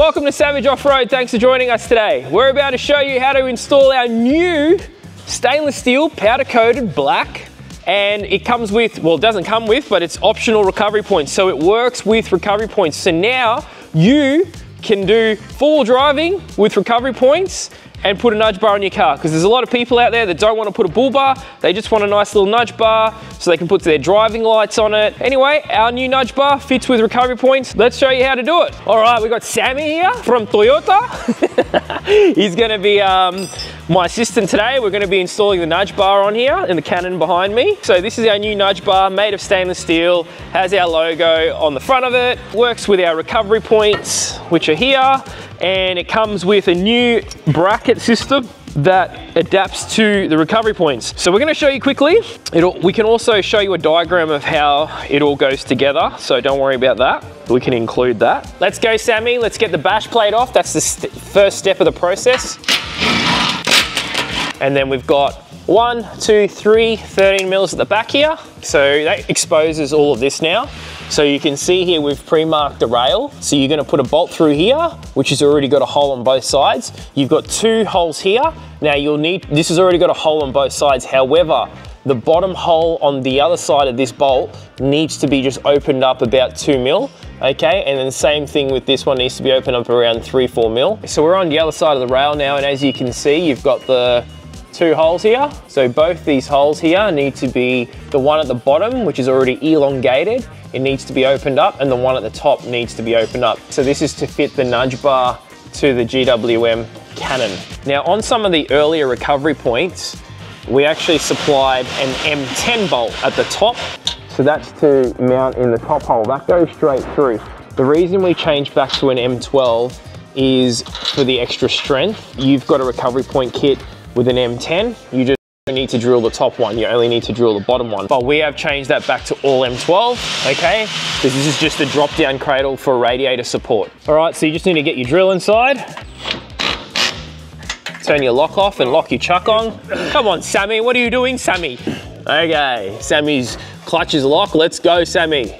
Welcome to Savage Off-Road, thanks for joining us today. We're about to show you how to install our new stainless steel powder coated black, and it comes with, well, it doesn't come with, but it's optional recovery points. So it works with recovery points. So now you can do full driving with recovery points and put a nudge bar on your car, because there's a lot of people out there that don't want to put a bull bar, they just want a nice little nudge bar so they can put their driving lights on it. Anyway, our new nudge bar fits with recovery points. Let's show you how to do it. All right, we got Sammy here from Toyota. He's gonna be my assistant today. We're gonna be installing the nudge bar on here in the Cannon behind me. So this is our new nudge bar made of stainless steel, has our logo on the front of it, works with our recovery points, which are here, and it comes with a new bracket system that adapts to the recovery points. So we're going to show you quickly. We can also show you a diagram of how it all goes together, so don't worry about that. We can include that. Let's go, Sammy. Let's get the bash plate off. That's the first step of the process. And then we've got 1, 2, 3, 13 mils at the back here. So that exposes all of this now. So you can see here we've pre-marked the rail. So you're gonna put a bolt through here, which has already got a hole on both sides. You've got 2 holes here. Now this has already got a hole on both sides. However, the bottom hole on the other side of this bolt needs to be just opened up about 2 mil, okay? And then the same thing with this one, needs to be opened up around 3, 4 mil. So we're on the other side of the rail now, and as you can see, you've got the 2 holes here. So both these holes here need to be, the one at the bottom, which is already elongated, it needs to be opened up, and the one at the top needs to be opened up. So this is to fit the nudge bar to the GWM Cannon. Now on some of the earlier recovery points, we actually supplied an M10 bolt at the top. So that's to mount in the top hole. That goes straight through. The reason we changed back to an M12 is for the extra strength. You've got a recovery point kit with an M10, you just don't need to drill the top one, you only need to drill the bottom one. But we have changed that back to all M12, okay? This is just a drop down cradle for radiator support. All right, so you just need to get your drill inside, turn your lock off and lock your chuck on. Come on, Sammy, what are you doing, Sammy? Okay, Sammy's clutch is locked, let's go, Sammy.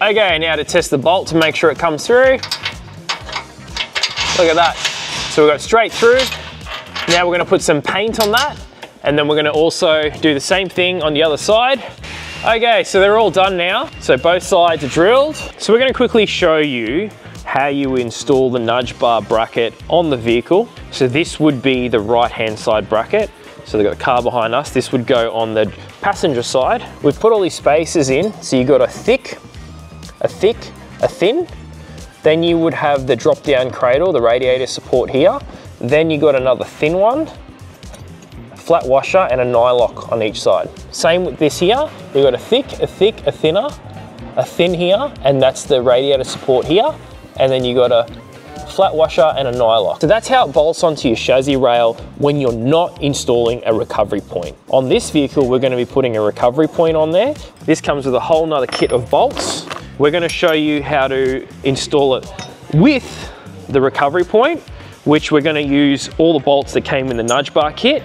Okay, now to test the bolt to make sure it comes through. Look at that. So we've got straight through. Now we're gonna put some paint on that, and then we're gonna also do the same thing on the other side. Okay, so they're all done now. So both sides are drilled. So we're gonna quickly show you how you install the nudge bar bracket on the vehicle. So this would be the right-hand side bracket. So they've got the car behind us. This would go on the passenger side. We've put all these spacers in. So you've got a thick, a thin. Then you would have the drop down cradle, the radiator support here. Then you got another thin one, a flat washer and a nylock on each side. Same with this here. You got a thick, a thinner, a thin here, and that's the radiator support here. And then you got a flat washer and a nylock. So that's how it bolts onto your chassis rail when you're not installing a recovery point. On this vehicle, we're gonna be putting a recovery point on there. This comes with a whole nother kit of bolts. We're gonna show you how to install it with the recovery point, which we're gonna use all the bolts that came in the nudge bar kit,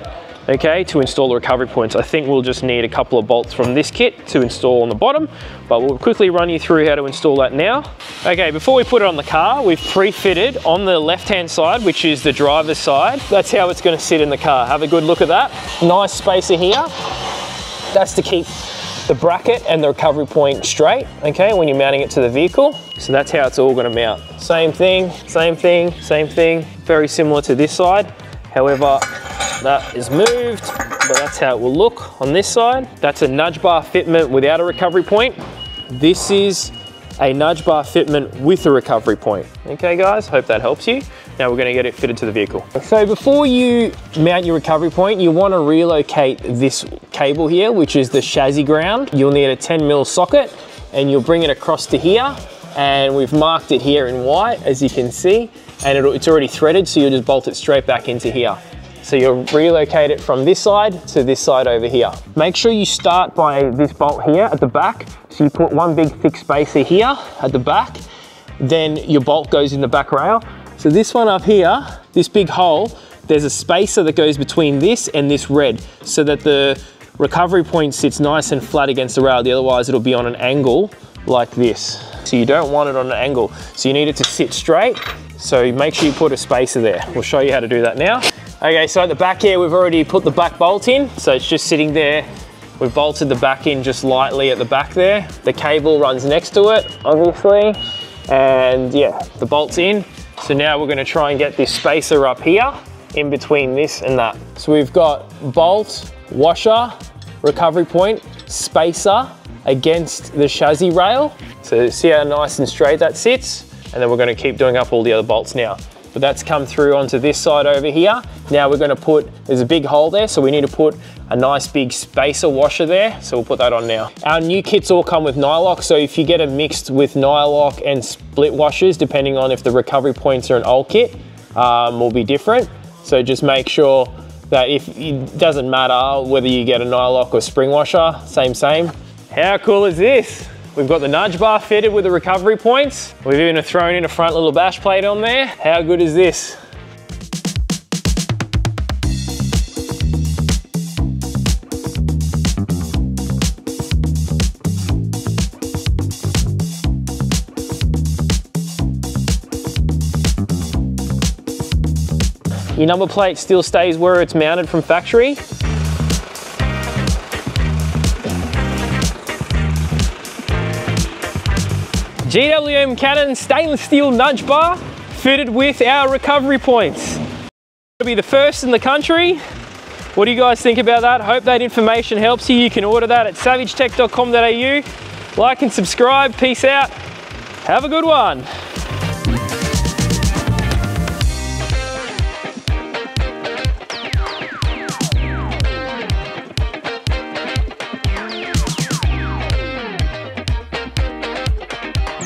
okay, to install the recovery points. I think we'll just need a couple of bolts from this kit to install on the bottom, but we'll quickly run you through how to install that now. Okay, before we put it on the car, we've pre-fitted on the left-hand side, which is the driver's side. That's how it's gonna sit in the car. Have a good look at that. Nice spacer here. That's to keep the bracket and the recovery point straight, okay, when you're mounting it to the vehicle. So that's how it's all gonna mount. Same thing, same thing, same thing. Very similar to this side. However, that is moved, but that's how it will look on this side. That's a nudge bar fitment without a recovery point. This is a nudge bar fitment with a recovery point. Okay guys, hope that helps you. Now we're gonna get it fitted to the vehicle. So before you mount your recovery point, you wanna relocate this cable here, which is the chassis ground. You'll need a 10 mil socket, and you'll bring it across to here, and we've marked it here in white, as you can see, and it's already threaded, so you'll just bolt it straight back into here. So you'll relocate it from this side to this side over here. Make sure you start by this bolt here at the back. So you put one big thick spacer here at the back, then your bolt goes in the back rail. So this one up here, this big hole, there's a spacer that goes between this and this red, so that the recovery point sits nice and flat against the rail. Otherwise it'll be on an angle like this. so you don't want it on an angle. So you need it to sit straight. So make sure you put a spacer there. We'll show you how to do that now. Okay, so at the back here, we've already put the back bolt in. So it's just sitting there. We've bolted the back in just lightly at the back there. The cable runs next to it, obviously. And yeah, the bolt's in. So now we're gonna try and get this spacer up here in between this and that. So we've got bolt, washer, recovery point, spacer against the chassis rail. So see how nice and straight that sits? And then we're gonna keep doing up all the other bolts now. But that's come through onto this side over here. Now we're gonna put, there's a big hole there, so we need to put a nice big spacer washer there. So we'll put that on now. Our new kits all come with nylock, so if you get it mixed with nylock and split washers, depending on if the recovery points are an old kit, will be different. So just make sure that if it doesn't matter whether you get a nylock or spring washer, same. How cool is this? We've got the nudge bar fitted with the recovery points. We've even thrown in a front little bash plate on there. How good is this? Your number plate still stays where it's mounted from factory. GWM Cannon stainless steel nudge bar fitted with our recovery points. It'll be the first in the country. What do you guys think about that? Hope that information helps you. You can order that at savagetech.com.au. Like and subscribe. Peace out. Have a good one.